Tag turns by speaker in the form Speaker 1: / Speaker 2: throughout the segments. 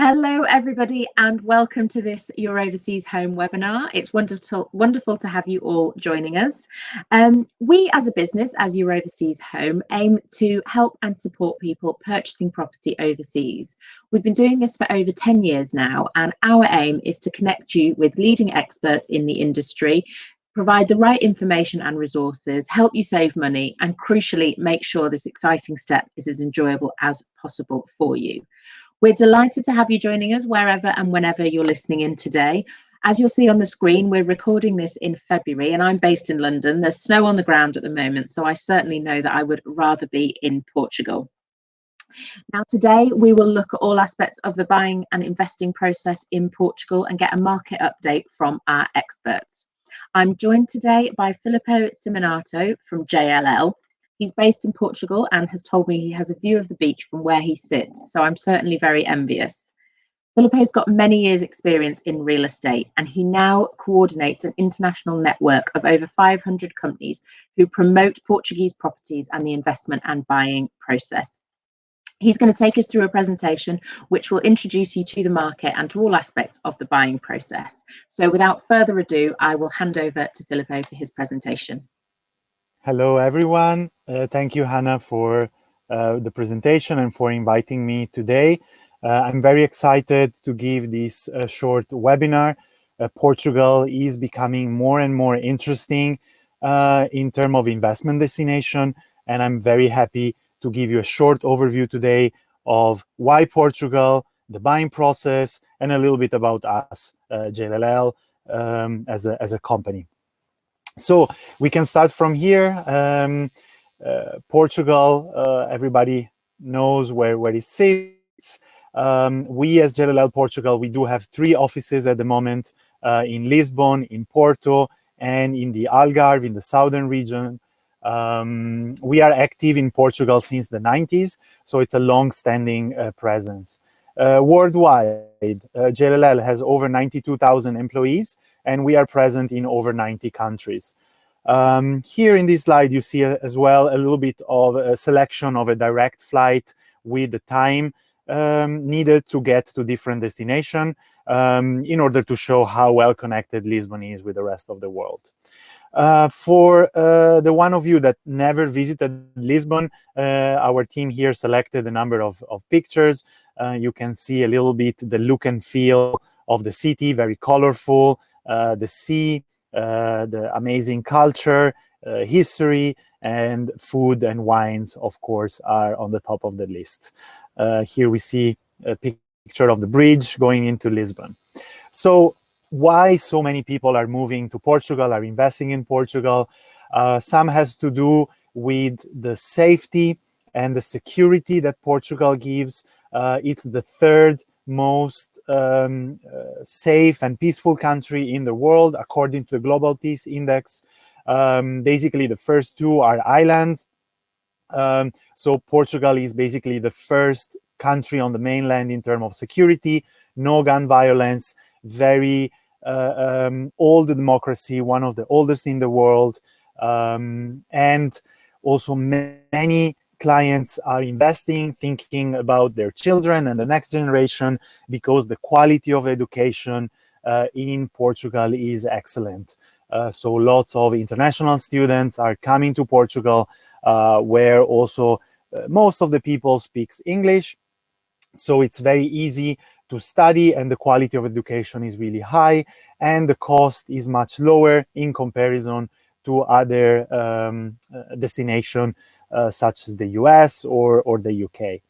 Speaker 1: Hello, everybody, and welcome to this Your Overseas Home webinar. It's wonderful to have you all joining us. We as a business, as Your Overseas Home, aim to help and support people purchasing property overseas. We've been doing this for over 10 years now, and our aim is to connect you with leading experts in the industry, provide the right information and resources, help you save money, and crucially, make sure this exciting step is as enjoyable as possible for you. We're delighted to have you joining us wherever and whenever you're listening in today. As you'll see on the screen, we're recording this in February and I'm based in London. There's snow on the ground at the moment, so I certainly know that I would rather be in Portugal. Now, today we will look at all aspects of the buying and investing process in Portugal and get a market update from our experts. I'm joined today by Filippo Siminato from JLL. He's based in Portugal and has told me he has a view of the beach from where he sits, so I'm certainly very envious. Filippo's got many years' experience in real estate, and he now coordinates an international network of over 500 companies who promote Portuguese properties and the investment and buying process. He's going to take us through a presentation which will introduce you to the market and to all aspects of the buying process. So without further ado, I will hand over to Filippo for his presentation.
Speaker 2: Hello, everyone. Thank you, Hannah, for the presentation and for inviting me today. I'm very excited to give this short webinar. Portugal is becoming more and more interesting in terms of investment destination, and I'm very happy to give you a short overview today of why Portugal, the buying process, and a little bit about us, JLL, as a company. So we can start from here. Portugal, everybody knows where it sits. We as JLL Portugal, we do have 3 offices at the moment in Lisbon, in Porto, and in the Algarve, in the southern region. We are active in Portugal since the 90s, so it's a long-standing presence. Worldwide, JLL has over 92,000 employees, and we are present in over 90 countries. Here in this slide, you see as well a little bit of a selection of a direct flight with the time needed to get to different destinations in order to show how well connected Lisbon is with the rest of the world. For the one of you that never visited Lisbon, our team here selected a number of pictures. You can see a little bit the look and feel of the city, very colorful, the sea, the amazing culture, history, and food and wines, of course, are on the top of the list. Here we see a picture of the bridge going into Lisbon. So why so many people are moving to Portugal, are investing in Portugal? Some has to do with the safety and the security that Portugal gives. It's the 3rd most safe and peaceful country in the world, according to the Global Peace Index. Basically, the first 2 are islands. So Portugal is basically the first country on the mainland in terms of security, no gun violence, very old democracy, one of the oldest in the world. And also many clients are investing, thinking about their children and the next generation, because the quality of education in Portugal is excellent. So lots of international students are coming to Portugal, where also most of the people speak English. So it's very easy to study, and the quality of education is really high, and the cost is much lower in comparison to other destinations such as the US or the UK.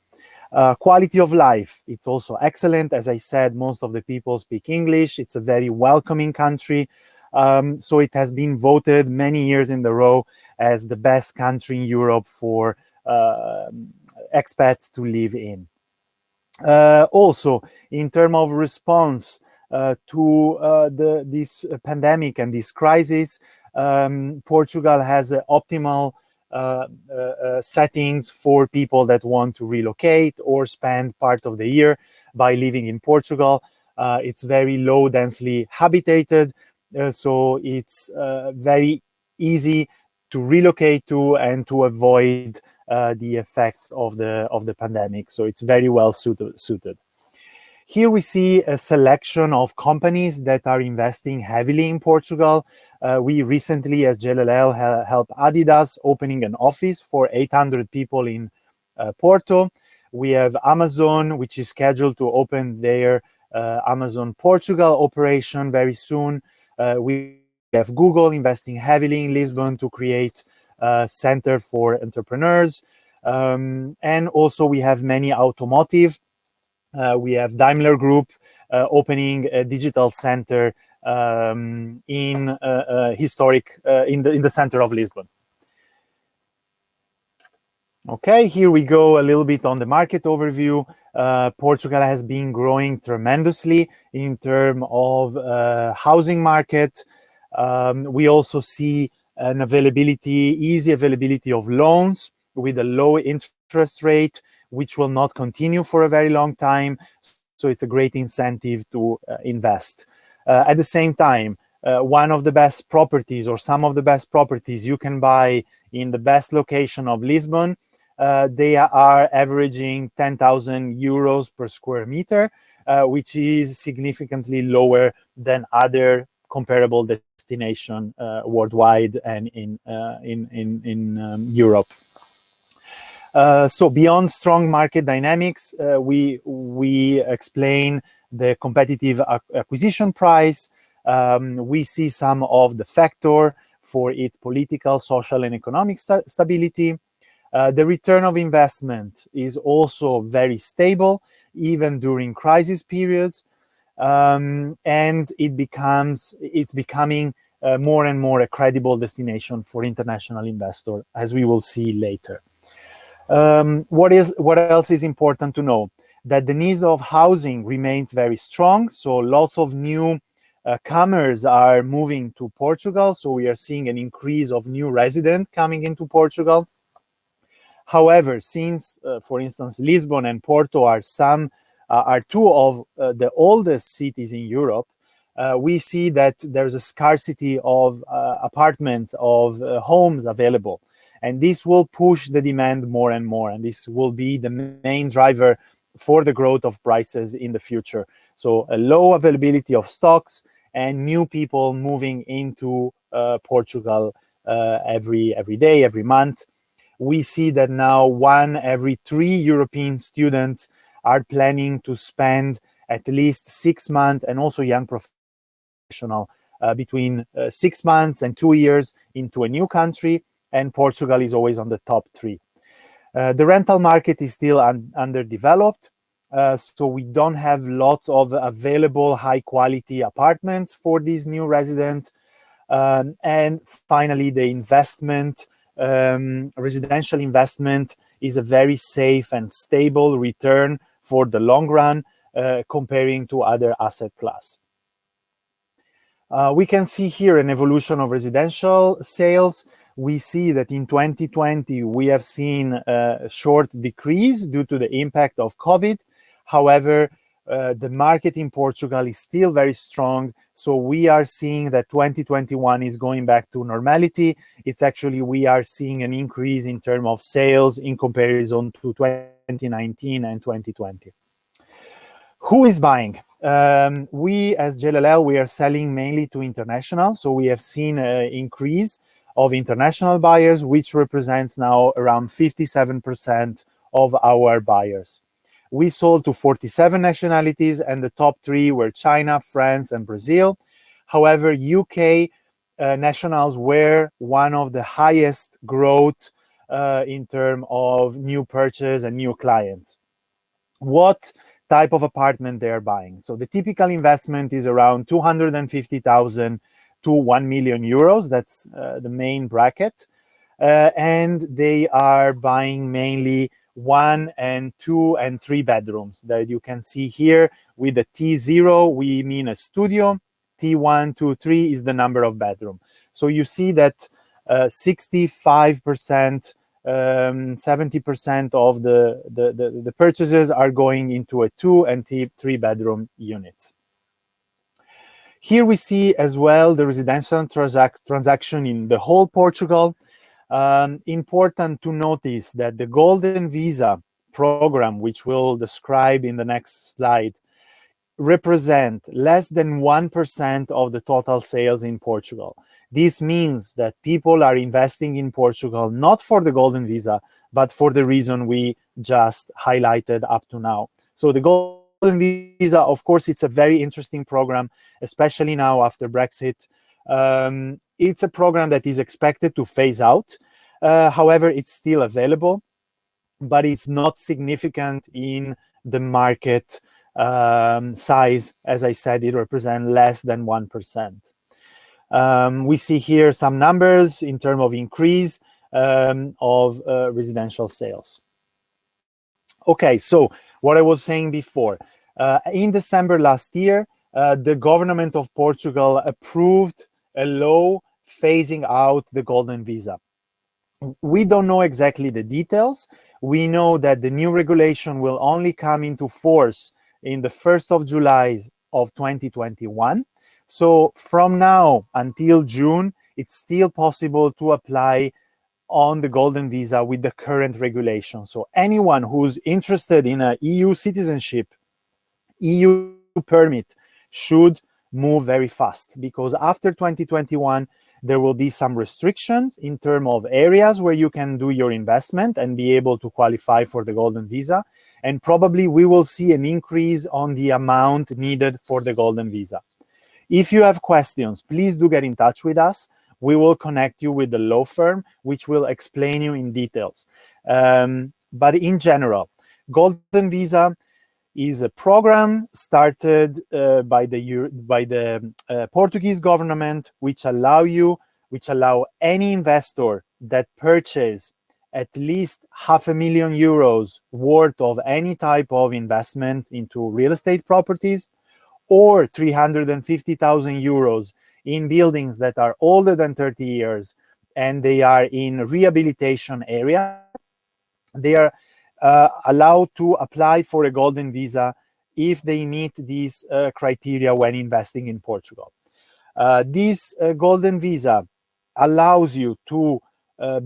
Speaker 2: Quality of life, it's also excellent. As I said, most of the people speak English. It's a very welcoming country. So it has been voted many years in a row as the best country in Europe for expats to live in. Also, in terms of response to this pandemic and this crisis, Portugal has optimal settings for people that want to relocate or spend part of the year by living in Portugal. It's very low densely habitated, so it's very easy to relocate to and to avoid the effect of the pandemic. So it's very well suited. Here we see a selection of companies that are investing heavily in Portugal. We recently, as JLL, helped Adidas opening an office for 800 people in Porto. We have Amazon, which is scheduled to open their Amazon Portugal operation very soon. We have Google investing heavily in Lisbon to create a center for entrepreneurs. And also we have many automotive. We have Daimler Group opening a digital center in historic in the center of Lisbon. Okay, here we go a little bit on the market overview. Portugal has been growing tremendously in terms of housing market. We also see an easy availability of loans with a low interest rate, which will not continue for a very long time. So it's a great incentive to invest. At the same time, one of the best properties or some of the best properties you can buy in the best location of Lisbon, they are averaging 10,000 euros per square meter, which is significantly lower than other comparable destination worldwide and in Europe. So beyond strong market dynamics, we explain the competitive acquisition price. We see some of the factor for its political, social, and economic stability. The return of investment is also very stable, even during crisis periods. And it's becoming more and more a credible destination for international investors, as we will see later. What else is important to know? That the needs of housing remains very strong. So lots of new comers are moving to Portugal. So we are seeing an increase of new residents coming into Portugal. However, since, for instance, Lisbon and Porto are two of the oldest cities in Europe, we see that there's a scarcity of apartments, of homes available. And this will push the demand more and more. And this will be the main driver for the growth of prices in the future. So a low availability of stocks and new people moving into Portugal every day, every month. We see that now 1 every 3 European students are planning to spend at least 6 months, and also young professional between 6 months and 2 years into a new country, and Portugal is always on the top 3. The rental market is still underdeveloped, so we don't have lots of available high-quality apartments for these new residents. And finally, the investment, residential investment is a very safe and stable return for the long run, comparing to other asset class. We can see here an evolution of residential sales. We see that in 2020, we have seen a short decrease due to the impact of COVID. However, the market in Portugal is still very strong. So we are seeing that 2021 is going back to normality. It's actually, we are seeing an increase in terms of sales in comparison to 2019 and 2020. Who is buying? We as JLL, we are selling mainly to international. So we have seen an increase of international buyers, which represents now around 57% of our buyers. We sold to 47 nationalities, and the top 3 were China, France, and Brazil. However, UK nationals were one of the highest growth in terms of new purchase and new clients. What type of apartment they are buying? So the typical investment is around 250,000 to 1 million euros. That's the main bracket. And they are buying mainly 1 and 2 and 3 bedrooms that you can see here. With the T0, we mean a studio. T1, 2, 3 is the number of bedroom. So you see that 65%, 70% of the purchases are going into a 2 and 3 bedroom units. Here we see as well the residential transaction in the whole Portugal. Important to notice that the Golden Visa program, which we'll describe in the next slide, represent less than 1% of the total sales in Portugal. This means that people are investing in Portugal not for the golden visa, but for the reason we just highlighted up to now. So the golden visa, of course, it's a very interesting program, especially now after Brexit. It's a program that is expected to phase out. However, it's still available, but it's not significant in the market size. As I said, it represents less than 1%. We see here some numbers in terms of increase of residential sales. Okay, so what I was saying before, in December last year, the government of Portugal approved a law phasing out the golden visa. We don't know exactly the details. We know that the new regulation will only come into force in the 1st of July of 2021. So from now until June, it's still possible to apply on the golden visa with the current regulation. So anyone who's interested in an EU citizenship, EU permit, should move very fast, because after 2021, there will be some restrictions in terms of areas where you can do your investment and be able to qualify for the golden visa. And probably we will see an increase on the amount needed for the golden visa. If you have questions, please do get in touch with us. We will connect you with the law firm, which will explain you in details. But in general, golden visa is a program started by the Portuguese government, which allow any investor that purchase at least €500,000 worth of any type of investment into real estate properties, or €350,000 in buildings that are older than 30 years and they are in rehabilitation area. They are allowed to apply for a golden visa if they meet these criteria when investing in Portugal. This golden visa allows you to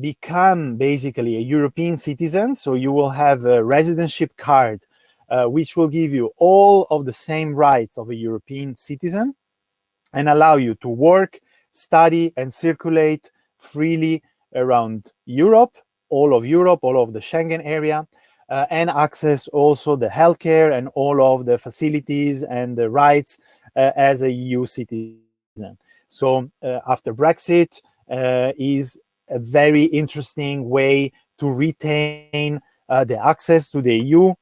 Speaker 2: become basically a European citizen. So you will have a residency card, which will give you all of the same rights of a European citizen and allow you to work, study, and circulate freely around Europe, all of the Schengen area, and access also the healthcare and all of the facilities and the rights as a EU citizen. So after Brexit is a very interesting way to retain the access to the EU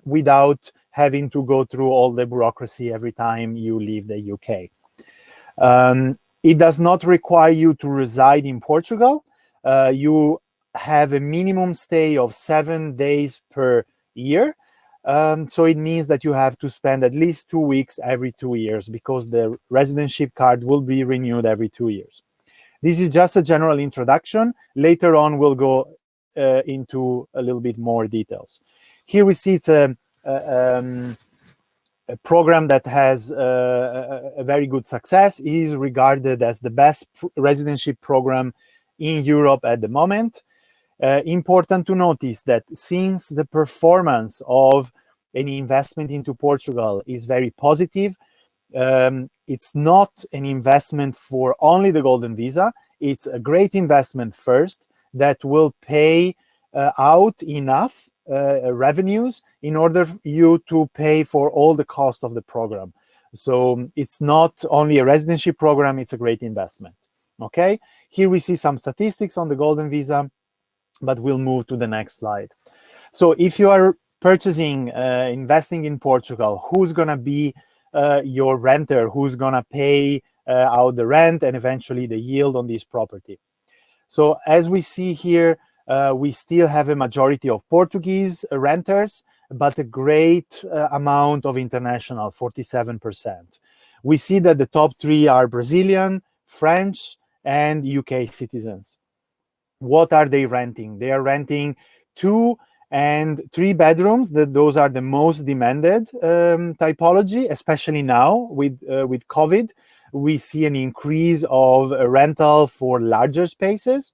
Speaker 2: without having to go through all the bureaucracy every time you leave the UK. It does not require you to reside in Portugal. You have a minimum stay of 7 days per year. So it means that you have to spend at least 2 weeks every 2 years, because the residency card will be renewed every 2 years. This is just a general introduction. Later on, we'll go into a little bit more details. Here we see it's a program that has a very good success. It is regarded as the best residency program in Europe at the moment. Important to notice that since the performance of any investment into Portugal is very positive, it's not an investment for only the golden visa. It's a great investment first that will pay out enough revenues in order for you to pay for all the cost of the program. So it's not only a residency program, it's a great investment. Okay, here we see some statistics on the golden visa, but we'll move to the next slide. So if you are purchasing, investing in Portugal, who's gonna be your renter, who's gonna pay out the rent and eventually the yield on this property? So as we see here, we still have a majority of Portuguese renters, but a great amount of international, 47%. We see that the top three are Brazilian, French, and UK citizens. What are they renting? They are renting 2 and 3 bedrooms. Those are the most demanded typology, especially now with COVID. We see an increase of rental for larger spaces.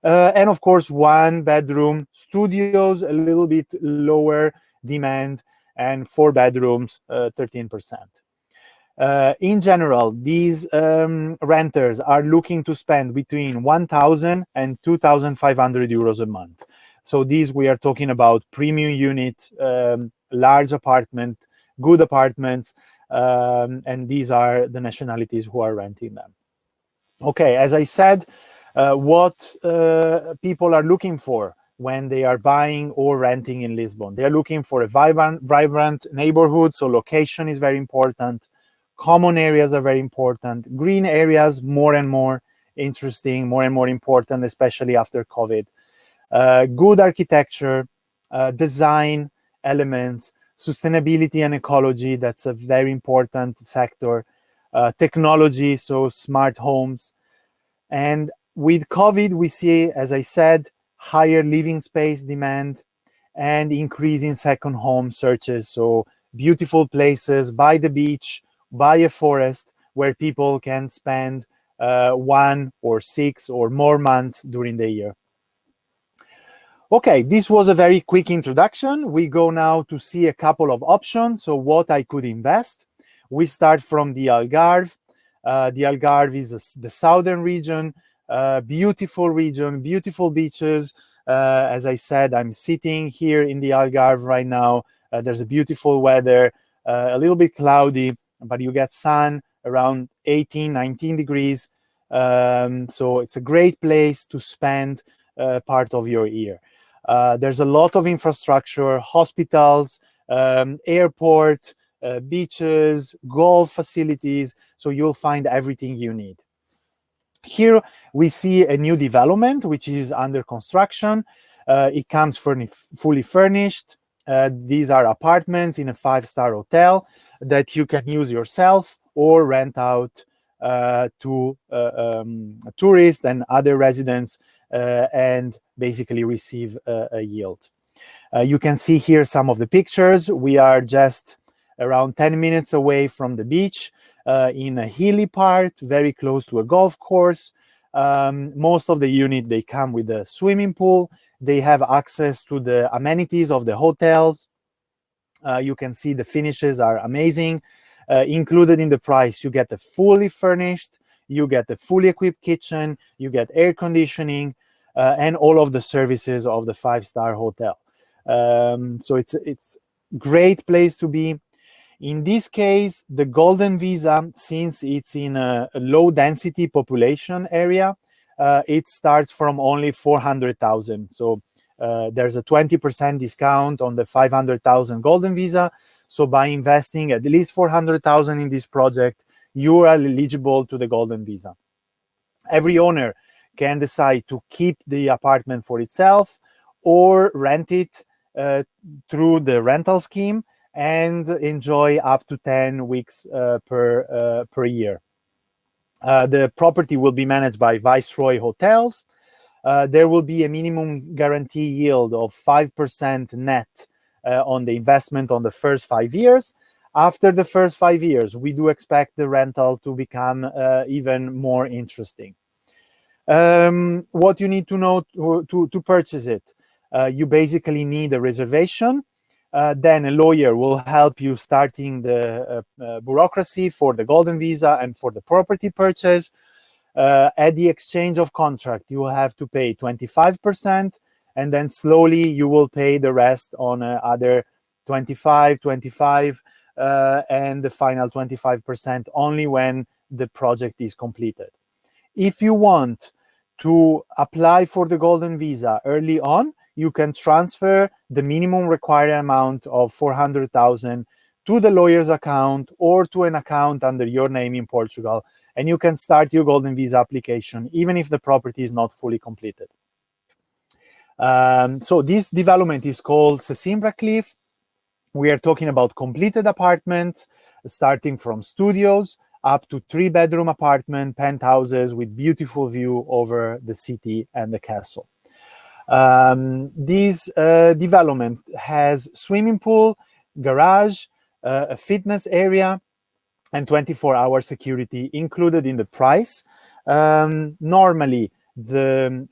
Speaker 2: And of course, 1 bedroom studios, a little bit lower demand. and 4 bedrooms, 13%. In general, these renters are looking to spend between 1,000 and 2,500 euros a month. So these, we are talking about premium unit, large apartment, good apartments, and these are the nationalities who are renting them. Okay, as I said, what people are looking for when they are buying or renting in Lisbon. They are looking for a vibrant neighborhood, so location is very important. Common areas are very important. Green areas, more and more interesting, more and more important, especially after COVID. Good architecture, design elements, sustainability and ecology, that's a very important factor. Technology, so smart homes. And with COVID, we see, as I said, higher living space demand and increasing second home searches. So beautiful places by the beach, by a forest, where people can spend 1 or 6 or more months during the year. Okay, this was a very quick introduction. We go now to see a couple of options. So what I could invest. We start from the Algarve. The Algarve is the southern region, beautiful region, beautiful beaches. As I said, I'm sitting here in the Algarve right now. There's a beautiful weather, a little bit cloudy, but you get sun around 18, 19 degrees. So it's a great place to spend part of your year. There's a lot of infrastructure, hospitals, airport, beaches, golf facilities, so you'll find everything you need. Here we see a new development which is under construction. It comes fully furnished. These are apartments in a 5-star hotel that you can use yourself or rent out to tourists and other residents and basically receive a yield. You can see here some of the pictures. We are just around 10 minutes away from the beach in a hilly part, very close to a golf course. Most of the unit, they come with a swimming pool. They have access to the amenities of the hotels. You can see the finishes are amazing. Included in the price, you get a fully furnished, you get a fully equipped kitchen, you get air conditioning, and all of the services of the 5-star hotel. So it's great place to be. In this case, the golden visa, since it's in a low density population area, it starts from only 400,000. So there's a 20% discount on the 500,000 golden visa. So by investing at least 400,000 in this project, you are eligible to the golden visa. Every owner can decide to keep the apartment for itself or rent it through the rental scheme and enjoy up to 10 weeks per year. The property will be managed by Viceroy Hotels. There will be a minimum guarantee yield of 5% net on the investment on the first 5 years. After the first 5 years, we do expect the rental to become even more interesting. What you need to know to purchase it, you basically need a reservation. Then a lawyer will help you starting the bureaucracy for the golden visa and for the property purchase. At the exchange of contract, you will have to pay 25%, and then slowly you will pay the rest on other 25, and the final 25% only when the project is completed. If you want to apply for the golden visa early on, you can transfer the minimum required amount of 400,000 to the lawyer's account or to an account under your name in Portugal, and you can start your golden visa application even if the property is not fully completed. So this development is called Sesimbra Cliff. We are talking about completed apartments, starting from studios up to 3-bedroom apartment, penthouses with beautiful view over the city and the castle. This development has swimming pool, garage, a fitness area, and 24-hour security included in the price. Normally, the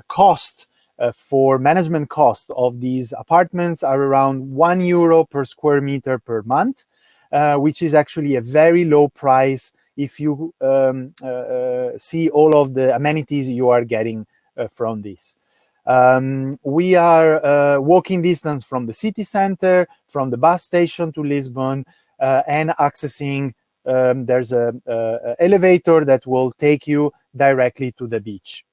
Speaker 2: cost for management cost of these apartments are around €1 per square meter per month, which is actually a very low price if you see all of the amenities you are getting from this. We are walking distance from the city center, from the bus station to Lisbon, and accessing, there's an elevator that will take you directly to the beach.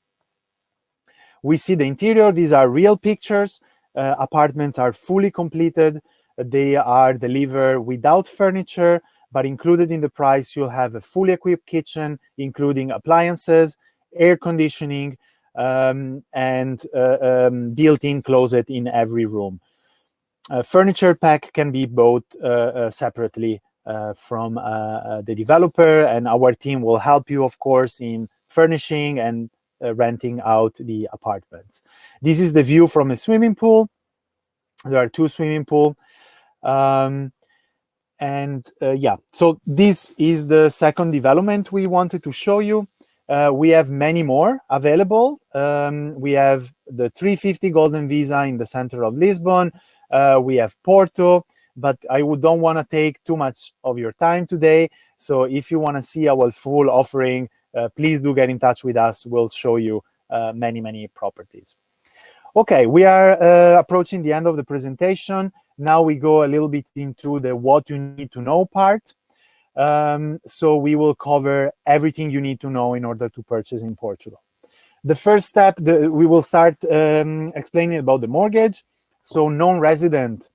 Speaker 2: We see the interior. These are real pictures. Apartments are fully completed. They are delivered without furniture, but included in the price, you'll have a fully equipped kitchen, including appliances, air conditioning, and built-in closet in every room. Furniture pack can be bought separately from the developer, and our team will help you, of course, in furnishing and renting out the apartments. This is the view from a swimming pool. There are 2 swimming pools. Yeah, so this is the second development we wanted to show you. We have many more available. We have the 350 Golden Visa in the center of Lisbon. We have Porto, but I don't want to take too much of your time today. So if you want to see our full offering, please do get in touch with us. We'll show you many properties. Okay, we are approaching the end of the presentation. Now we go a little bit into the what you need to know part. So we will cover everything you need to know in order to purchase in Portugal. The first step, we will start explaining about the mortgage. So non-resident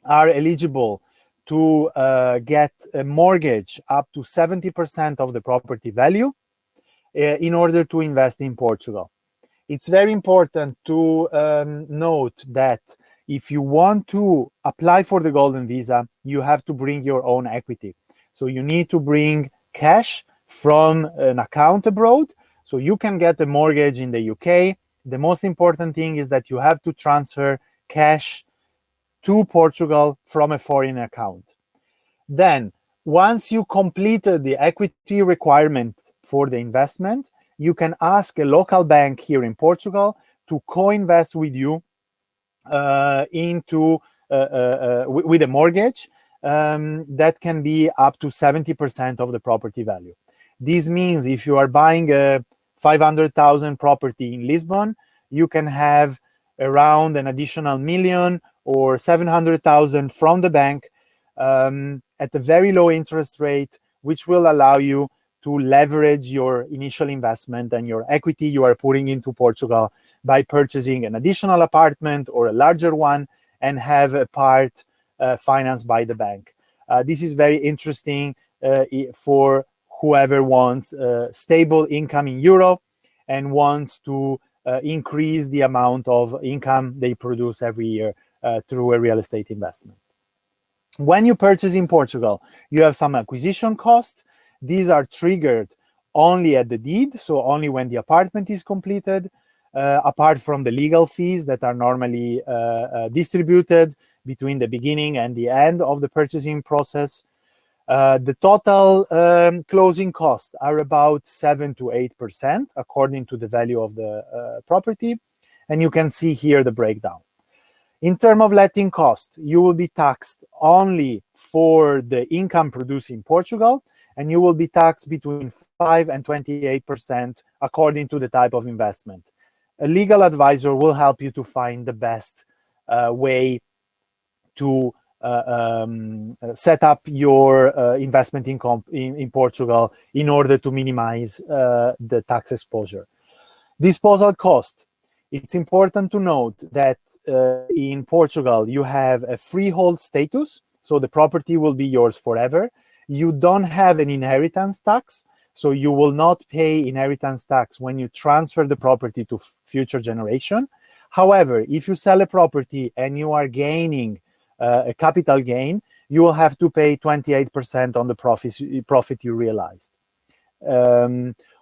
Speaker 2: are eligible to get a mortgage up to 70% of the property value in order to invest in Portugal. It's very important to note that if you want to apply for the Golden Visa, you have to bring your own equity. So you need to bring cash from an account abroad. So you can get a mortgage in the UK. The most important thing is that you have to transfer cash to Portugal from a foreign account. Then, once you completed the equity requirement for the investment, you can ask a local bank here in Portugal to co-invest with you with a mortgage that can be up to 70% of the property value. This means if you are buying a 500,000 property in Lisbon, you can have around an additional million or 700,000 from the bank at a very low interest rate, which will allow you to leverage your initial investment and your equity you are putting into Portugal by purchasing an additional apartment or a larger one and have a part financed by the bank. This is very interesting for whoever wants stable income in euro and wants to increase the amount of income they produce every year through a real estate investment. When you purchase in Portugal, you have some acquisition costs. These are triggered only at the deed, so only when the apartment is completed, apart from the legal fees that are normally distributed between the beginning and the end of the purchasing process. The total closing costs are about 7 to 8% according to the value of the property. And you can see here the breakdown. In terms of letting cost, you will be taxed only for the income produced in Portugal, and you will be taxed between 5 and 28% according to the type of investment. A legal advisor will help you to find the best way to set up your investment income in Portugal in order to minimize the tax exposure. Disposal cost. It's important to note that in Portugal, you have a freehold status, so the property will be yours forever. You don't have an inheritance tax, so you will not pay inheritance tax when you transfer the property to future generation. However, if you sell a property and you are gaining a capital gain, you will have to pay 28% on the profit you realized.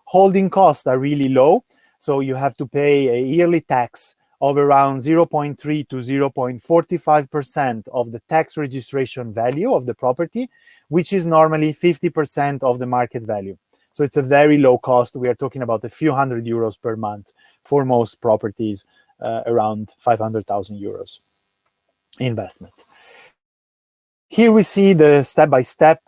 Speaker 2: Holding costs are really low, so you have to pay a yearly tax of around 0.3 to 0.45% of the tax registration value of the property, which is normally 50% of the market value. So it's a very low cost. We are talking about a few €100 per month for most properties around 500,000 euros investment. Here we see the step-by-step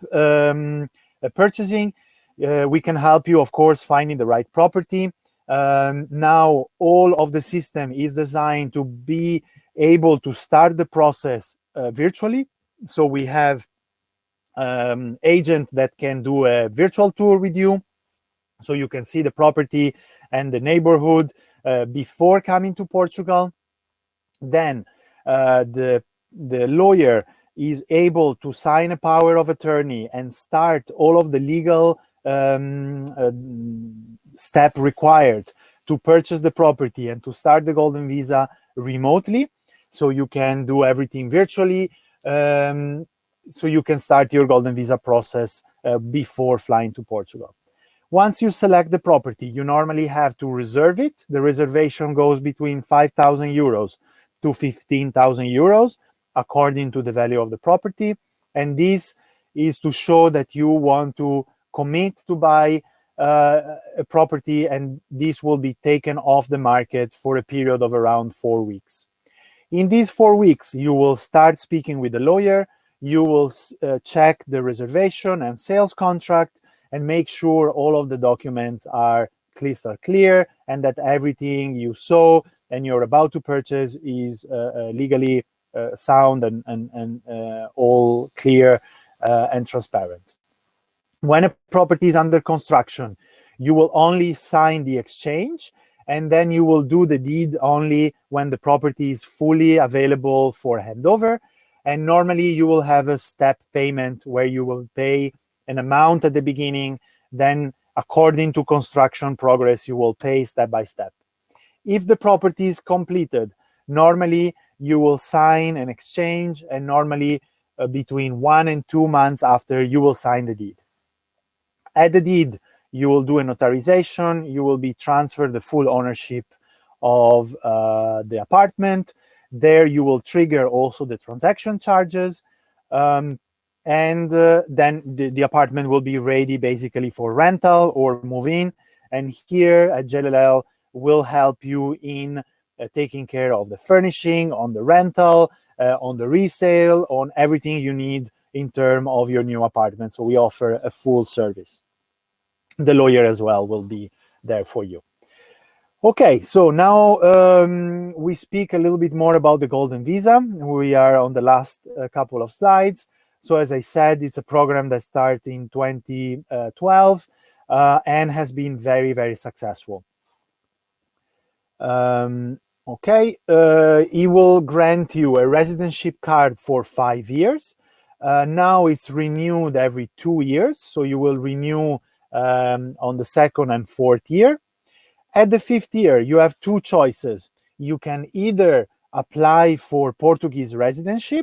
Speaker 2: purchasing. We can help you, of course, finding the right property. Now, all of the system is designed to be able to start the process virtually. So we have agent that can do a virtual tour with you, so you can see the property and the neighborhood before coming to Portugal. Then the lawyer is able to sign a power of attorney and start all of the legal step required to purchase the property and to start the golden visa remotely. So you can do everything virtually. So you can start your golden visa process before flying to Portugal. Once you select the property, you normally have to reserve it. The reservation goes between 5,000 euros to 15,000 euros, according to the value of the property. And this is to show that you want to commit to buy a property, and this will be taken off the market for a period of around 4 weeks. In these 4 weeks, you will start speaking with the lawyer. You will check the reservation and sales contract and make sure all of the documents are crystal clear and that everything you saw and you're about to purchase is legally sound and all clear and transparent. When a property is under construction, you will only sign the exchange, and then you will do the deed only when the property is fully available for handover. And normally you will have a step payment where you will pay an amount at the beginning, then according to construction progress, you will pay step by step. If the property is completed, normally you will sign an exchange, and normally between 1 and 2 months after, you will sign the deed. At the deed, you will do a notarization, you will be transferred the full ownership of the apartment. There you will trigger also the transaction charges, and then the apartment will be ready basically for rental or move-in. And here at JLL, will help you in taking care of the furnishing, on the rental, on the resale, on everything you need in terms of your new apartment. So we offer a full service. The lawyer as well will be there for you. Okay, so now we speak a little bit more about the Golden Visa. We are on the last couple of slides. So as I said, it's a program that started in 2012 and has been very, very successful. Okay, it will grant you a residentship card for 5 years. Now it's renewed every 2 years, so you will renew on the 2nd and 4th year. At the 5th year, you have two choices. You can either apply for Portuguese residency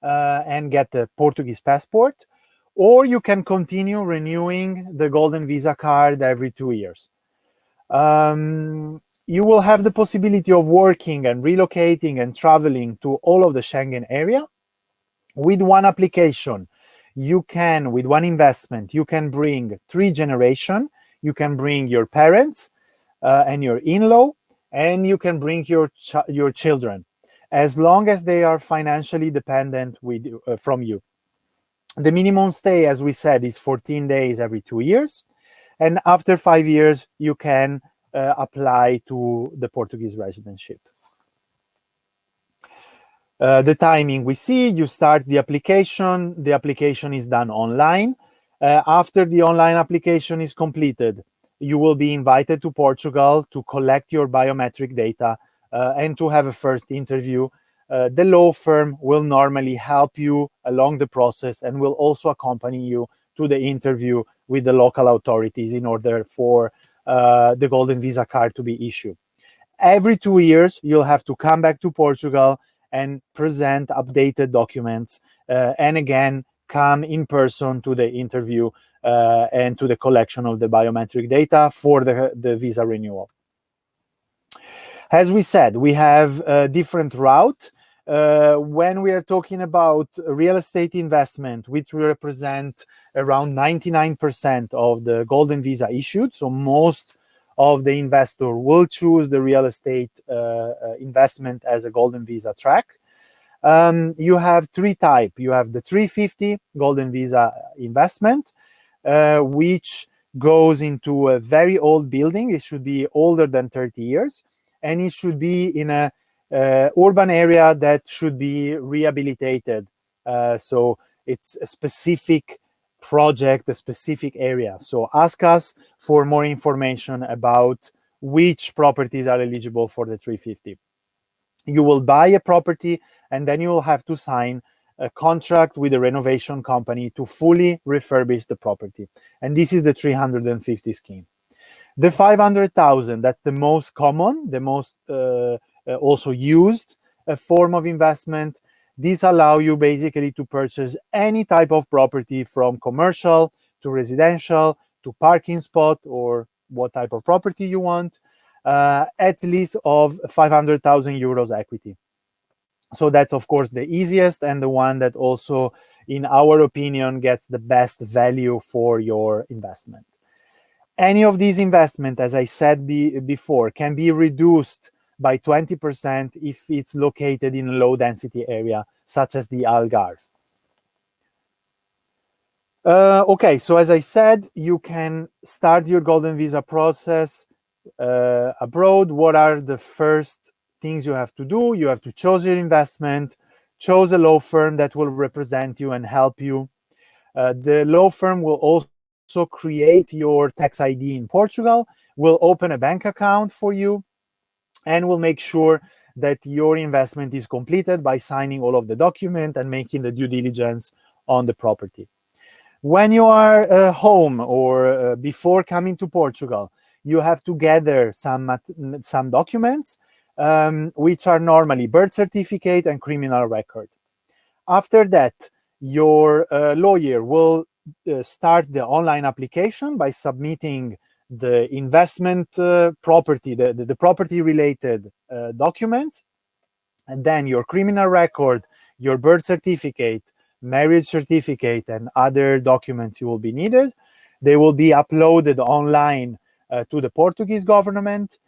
Speaker 2: and get the Portuguese passport, or you can continue renewing the Golden Visa card every 2 years. You will have the possibility of working and relocating and traveling to all of the Schengen area. With one application, you can, with one investment, you can bring 3 generations. You can bring your parents and your in-law, and you can bring your children, as long as they are financially dependent from you. The minimum stay, as we said, is 14 days every 2 years. And after 5 years, you can apply to the Portuguese residency. The timing we see, you start the application is done online. After the online application is completed, you will be invited to Portugal to collect your biometric data and to have a first interview. The law firm will normally help you along the process and will also accompany you to the interview with the local authorities in order for the Golden Visa card to be issued. Every 2 years, you'll have to come back to Portugal and present updated documents, and again, come in person to the interview and to the collection of the biometric data for the visa renewal. As we said, we have a different route. When we are talking about real estate investment, which will represent around 99% of the Golden Visa issued, so most of the investor will choose the real estate investment as a golden visa track. You have three types. You have the 350 golden visa investment, which goes into a very old building. It should be older than 30 years, and it should be in a urban area that should be rehabilitated. So it's a specific project, a specific area. So ask us for more information about which properties are eligible for the 350. You will buy a property, and then you will have to sign a contract with a renovation company to fully refurbish the property. And this is the 350 scheme. The 500,000, that's the most common, the most also used form of investment. These allow you basically to purchase any type of property, from commercial to residential to parking spot, or what type of property you want, at least of 500,000 euros equity. So that's, of course, the easiest and the one that also, in our opinion, gets the best value for your investment. Any of these investments, as I said before, can be reduced by 20% if it's located in a low density area, such as the Algarve. Okay, so as I said, you can start your golden visa process abroad. What are the first things you have to do? You have to choose your investment, choose a law firm that will represent you and help you. The law firm will also create your tax ID in Portugal, will open a bank account for you, and will make sure that your investment is completed by signing all of the document and making the due diligence on the property. When you are home or before coming to Portugal, you have to gather some documents, which are normally birth certificate and criminal record. After that, your lawyer will start the online application by submitting the investment property, the property related documents, and then your criminal record, your birth certificate, marriage certificate, and other documents you will be needed. They will be uploaded online to the Portuguese government.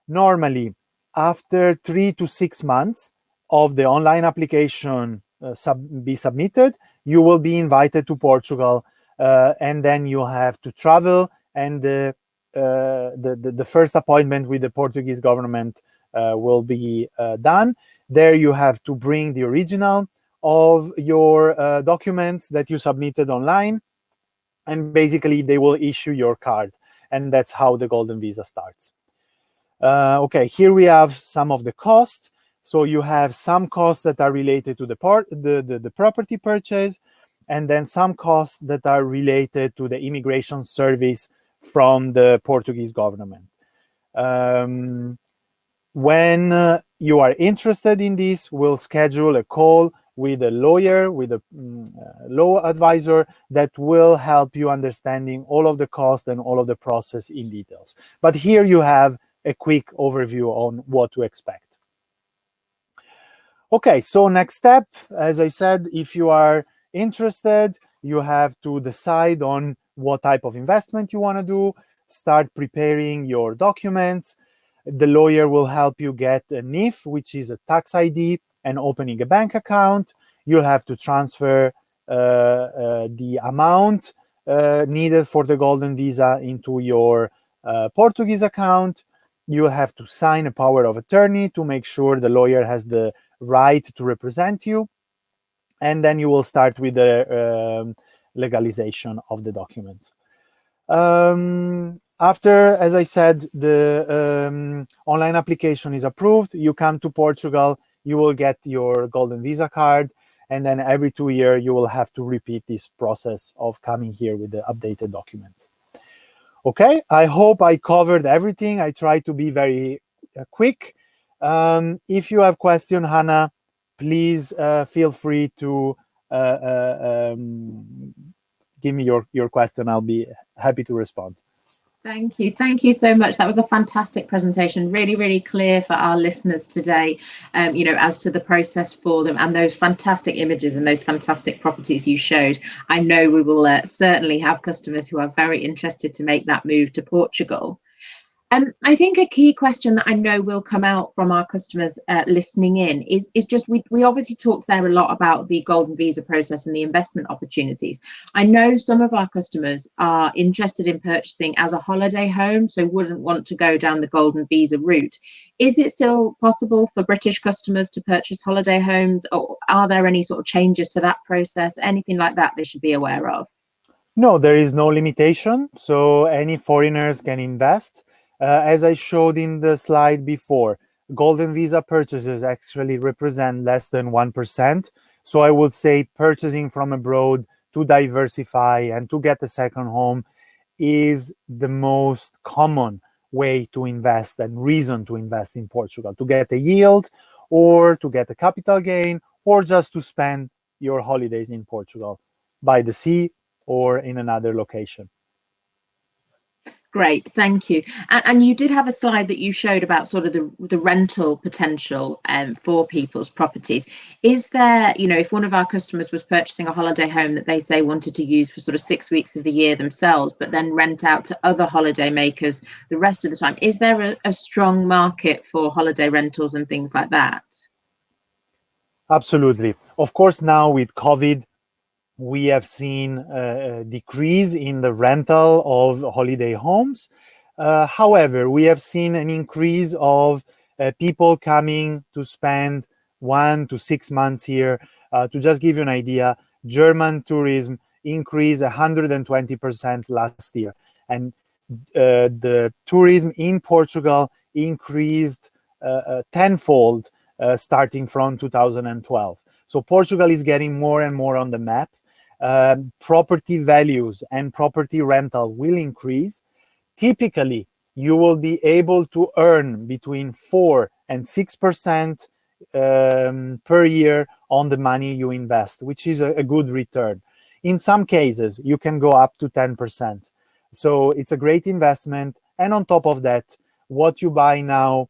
Speaker 2: Normally, after 3 to 6 months of the online application be submitted, you will be invited to Portugal, and then you'll have to travel, and the first appointment with the Portuguese government will be done. There you have to bring the original of your documents that you submitted online, and basically they will issue your card, and that's how the golden visa starts. Okay, here we have some of the costs. So you have some costs that are related to the property purchase, and then some costs that are related to the immigration service from the Portuguese government. When you are interested in this, we'll schedule a call with a lawyer, with a law advisor that will help you understanding all of the costs and all of the process in details. But here you have a quick overview on what to expect. Okay, so next step, as I said, if you are interested, you have to decide on what type of investment you want to do, start preparing your documents. The lawyer will help you get a NIF, which is a tax ID, and opening a bank account. You'll have to transfer the amount needed for the golden visa into your Portuguese account. You'll have to sign a power of attorney to make sure the lawyer has the right to represent you. And then you will start with the legalization of the documents. After, as I said, the online application is approved, you come to Portugal, you will get your golden visa card, and then every 2 years you will have to repeat this process of coming here with the updated documents. Okay, I hope I covered everything. I tried to be very quick. If you have questions, Hannah, please feel free to give me your question. I'll be happy to respond.
Speaker 1: Thank you. Thank you so much. That was a fantastic presentation. Really, really clear for our listeners today, as to the process for them, and those fantastic images and those fantastic properties you showed. I know we will certainly have customers who are very interested to make that move to Portugal. I think a key question that I know will come out from our customers listening in is just we obviously talked there a lot about the golden visa process and the investment opportunities. I know some of our customers are interested in purchasing as a holiday home, so wouldn't want to go down the golden visa route. Is it still possible for British customers to purchase holiday homes, or are there any sort of changes to that process, anything like that they should be aware of?
Speaker 2: No, there is no limitation. So any foreigners can invest. As I showed in the slide before, golden visa purchases actually represent less than 1%. So I would say purchasing from abroad to diversify and to get a second home is the most common way to invest and reason to invest in Portugal, to get a yield or to get a capital gain or just to spend your holidays in Portugal by the sea or in another location.
Speaker 1: Great, thank you. And you did have a slide that you showed about sort of the rental potential for people's properties. Is there, you know, if one of our customers was purchasing a holiday home that they say wanted to use for sort of 6 weeks of the year themselves, but then rent out to other holiday makers the rest of the time, is there a strong market for holiday rentals and things like that?
Speaker 2: Absolutely. Of course, now with COVID, we have seen a decrease in the rental of holiday homes. However, we have seen an increase of people coming to spend 1 to 6 months here. To just give you an idea, German tourism increased 120% last year. And the tourism in Portugal increased tenfold starting from 2012. So Portugal is getting more and more on the map. Property values and property rental will increase. Typically, you will be able to earn between 4 and 6% per year on the money you invest, which is a good return. In some cases, you can go up to 10%. So it's a great investment. And on top of that, what you buy now,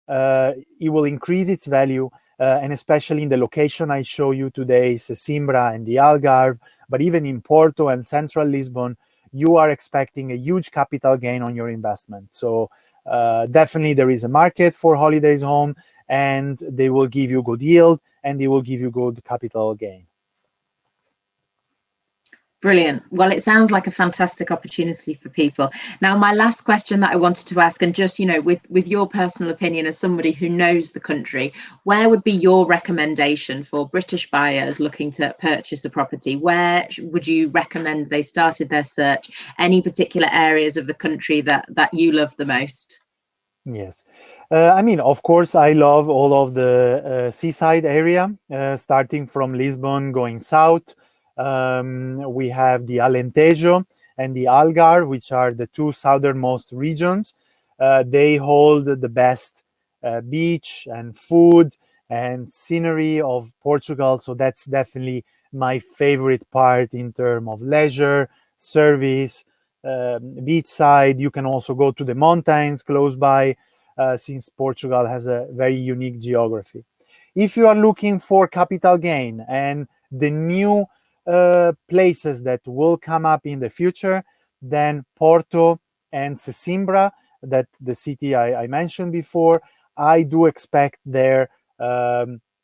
Speaker 2: it will increase its value. And especially in the location I show you today, Sesimbra and the Algarve, but even in Porto and central Lisbon, you are expecting a huge capital gain on your investment. So definitely there is a market for holidays home, and they will give you good yield and they will give you good capital gain.
Speaker 1: Brilliant. Well, it sounds like a fantastic opportunity for people. Now, my last question that I wanted to ask, and just, you know, with your personal opinion as somebody who knows the country, where would be your recommendation for British buyers looking to purchase a property? Where would you recommend they started their search? Any particular areas of the country that you love the most?
Speaker 2: Yes. I mean, of course, I love all of the seaside area, starting from Lisbon going south. We have the Alentejo and the Algarve, which are the two southernmost regions. They hold the best beach and food and scenery of Portugal. So that's definitely my favorite part in terms of leisure, service, beachside. You can also go to the mountains close by, since Portugal has a very unique geography. If you are looking for capital gain and the new places that will come up in the future, then Porto and Sesimbra, that the city I mentioned before, I do expect their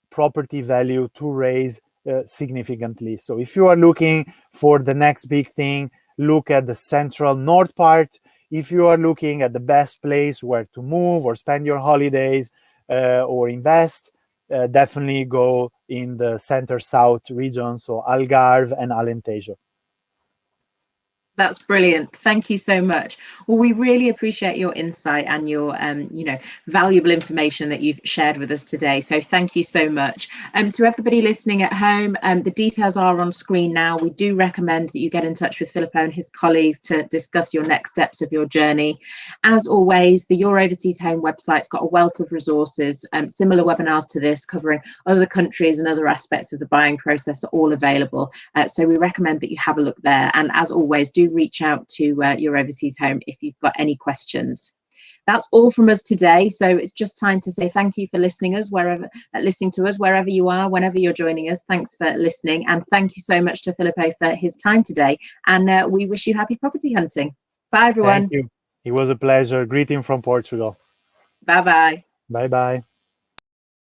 Speaker 2: property value to raise significantly. So if you are looking for the next big thing, look at the central north part. If you are looking at the best place where to move or spend your holidays or invest, definitely go in the center-south region, so Algarve and Alentejo.
Speaker 1: That's brilliant. Thank you so much. Well, we really appreciate your insight and your, you know, valuable information that you've shared with us today. So thank you so much. To everybody listening at home, the details are on screen now. We do recommend that you get in touch with Filippo and his colleagues to discuss your next steps of your journey. As always, the Your Overseas Home website's got a wealth of resources, similar webinars to this covering other countries and other aspects of the buying process are all available. So we recommend that you have a look there. And as always, do reach out to Your Overseas Home if you've got any questions. That's all from us today. So it's just time to say thank you for listening to us wherever you are, whenever you're joining us. Thanks for listening, and thank you so much to Filippo for his time today. And we wish you happy property hunting. Bye, everyone.
Speaker 2: Thank you. It was a pleasure. Greeting from Portugal.
Speaker 1: Bye bye.
Speaker 2: Bye bye.